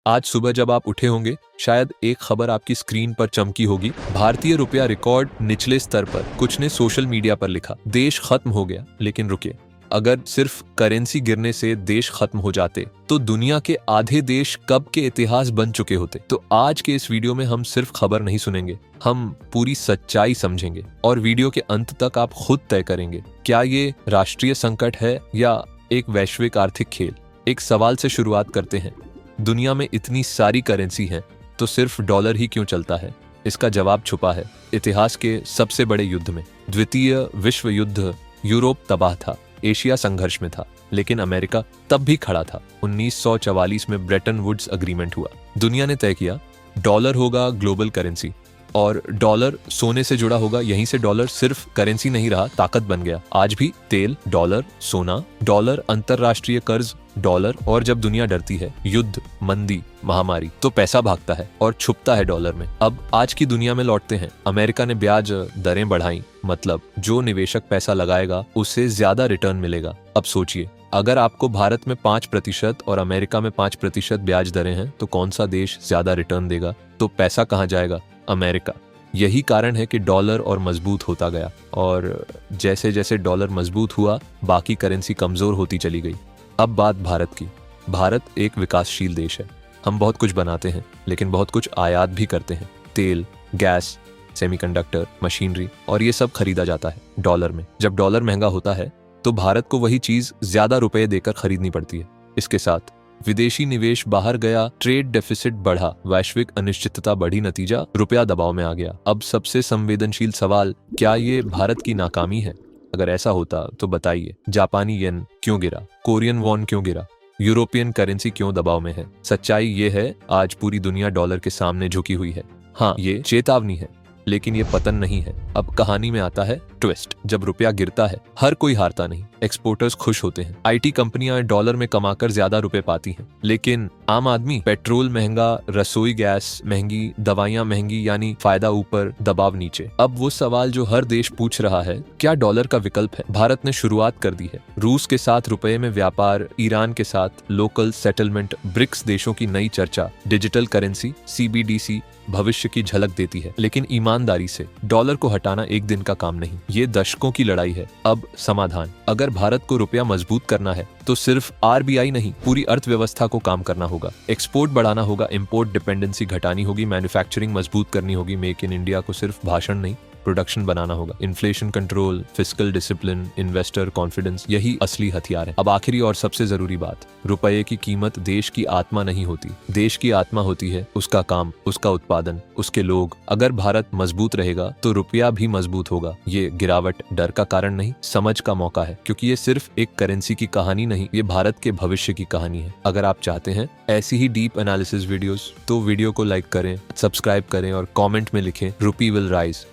आज सुबह जब आप उठे होंगे, शायद एक खबर आपकी स्क्रीन पर चमकी होगी। भारतीय रुपया रिकॉर्ड निचले स्तर पर। कुछ ने सोशल मीडिया पर लिखा, देश खत्म हो गया। लेकिन रुकिए, अगर सिर्फ करेंसी गिरने से देश खत्म हो जाते तो दुनिया के आधे देश कब के इतिहास बन चुके होते। तो आज के इस वीडियो में हम सिर्फ खबर नहीं सुनेंगे, हम पूरी सच्चाई समझेंगे और वीडियो के अंत तक आप खुद तय करेंगे, क्या ये राष्ट्रीय संकट है या एक वैश्विक आर्थिक खेल। एक सवाल से शुरुआत करते हैं, दुनिया में इतनी सारी करेंसी हैं तो सिर्फ डॉलर ही क्यों चलता है? इसका जवाब छुपा है इतिहास के सबसे बड़े युद्ध में। द्वितीय विश्व युद्ध, यूरोप तबाह था, एशिया संघर्ष में था, लेकिन अमेरिका तब भी खड़ा था। 1944 में ब्रेटन वुड्स अग्रीमेंट हुआ। दुनिया ने तय किया डॉलर होगा ग्लोबल करेंसी और डॉलर सोने से जुड़ा होगा। यहीं से डॉलर सिर्फ करेंसी नहीं रहा, ताकत बन गया। आज भी तेल डॉलर, सोना डॉलर, अंतरराष्ट्रीय कर्ज डॉलर। और जब दुनिया डरती है, युद्ध, मंदी, महामारी, तो पैसा भागता है और छुपता है डॉलर में। अब आज की दुनिया में लौटते हैं। अमेरिका ने ब्याज दरें बढ़ाई, मतलब जो निवेशक पैसा लगाएगा उससे ज्यादा रिटर्न मिलेगा। अब सोचिए, अगर आपको भारत में 5% और अमेरिका में 5% ब्याज दरें हैं तो कौन सा देश ज्यादा रिटर्न देगा? तो पैसा कहाँ जाएगा? अमेरिका। यही कारण है कि डॉलर और मजबूत होता गया, और जैसे जैसे डॉलर मजबूत हुआ बाकी करेंसी कमजोर होती चली गई। अब बात भारत की। भारत एक विकासशील देश है। हम बहुत कुछ बनाते हैं, लेकिन बहुत कुछ आयात भी करते हैं। तेल, गैस, सेमीकंडक्टर, मशीनरी, और ये सब खरीदा जाता है डॉलर में। जब डॉलर महंगा होता है तो भारत को वही चीज ज्यादा रुपए देकर खरीदनी पड़ती है। इसके साथ विदेशी निवेश बाहर गया, ट्रेड डेफिसिट बढ़ा, वैश्विक अनिश्चितता बढ़ी, नतीजा रुपया दबाव में आ गया। अब सबसे संवेदनशील सवाल, क्या ये भारत की नाकामी है? अगर ऐसा होता तो बताइए, जापानी येन क्यों गिरा? कोरियन वॉन क्यों गिरा? यूरोपियन करेंसी क्यों दबाव में है? सच्चाई ये है, आज पूरी दुनिया डॉलर के सामने झुकी हुई है। हाँ, ये चेतावनी है, लेकिन ये पतन नहीं है। अब कहानी में आता है ट्विस्ट। जब रुपया गिरता है, हर कोई हारता नहीं। एक्सपोर्टर्स खुश होते हैं, आईटी कंपनियां डॉलर में कमाकर ज्यादा रुपए पाती हैं, लेकिन आम आदमी, पेट्रोल महंगा, रसोई गैस महंगी, दवाइयां महंगी, यानी फायदा ऊपर, दबाव नीचे। अब वो सवाल जो हर देश पूछ रहा है, क्या डॉलर का विकल्प है? भारत ने शुरुआत कर दी है। रूस के साथ रुपए में व्यापार, ईरान के साथ लोकल सेटलमेंट, ब्रिक्स देशों की नई चर्चा, डिजिटल करेंसी, CBDC भविष्य की झलक देती है। लेकिन ईमानदारी से, डॉलर को हटाना एक दिन का काम नहीं, ये दशकों की लड़ाई है। अब समाधान, अगर भारत को रुपया मजबूत करना है तो सिर्फ RBI नहीं, पूरी अर्थव्यवस्था को काम करना होगा। एक्सपोर्ट बढ़ाना होगा, इंपोर्ट डिपेंडेंसी घटानी होगी, मैन्युफैक्चरिंग मजबूत करनी होगी। मेक इन इंडिया को सिर्फ भाषण नहीं, प्रोडक्शन बनाना होगा। Inflation control, fiscal discipline, investor confidence, यही असली हथियार है। अब आखिरी और सबसे जरूरी बात, रुपये की कीमत देश की आत्मा नहीं होती। देश की आत्मा होती है उसका काम, उसका उत्पादन, उसके लोग। अगर भारत मजबूत रहेगा तो रुपया भी मजबूत होगा। ये गिरावट डर का कारण नहीं, समझ का मौका है, क्योंकि ये सिर्फ एक करेंसी की कहानी नहीं, ये भारत के भविष्य की कहानी है। अगर आप चाहते हैं ऐसी ही डीप एनालिसिस वीडियोस, तो वीडियो को लाइक करें, सब्सक्राइब करें और कमेंट में लिखें, रुपी विल राइज।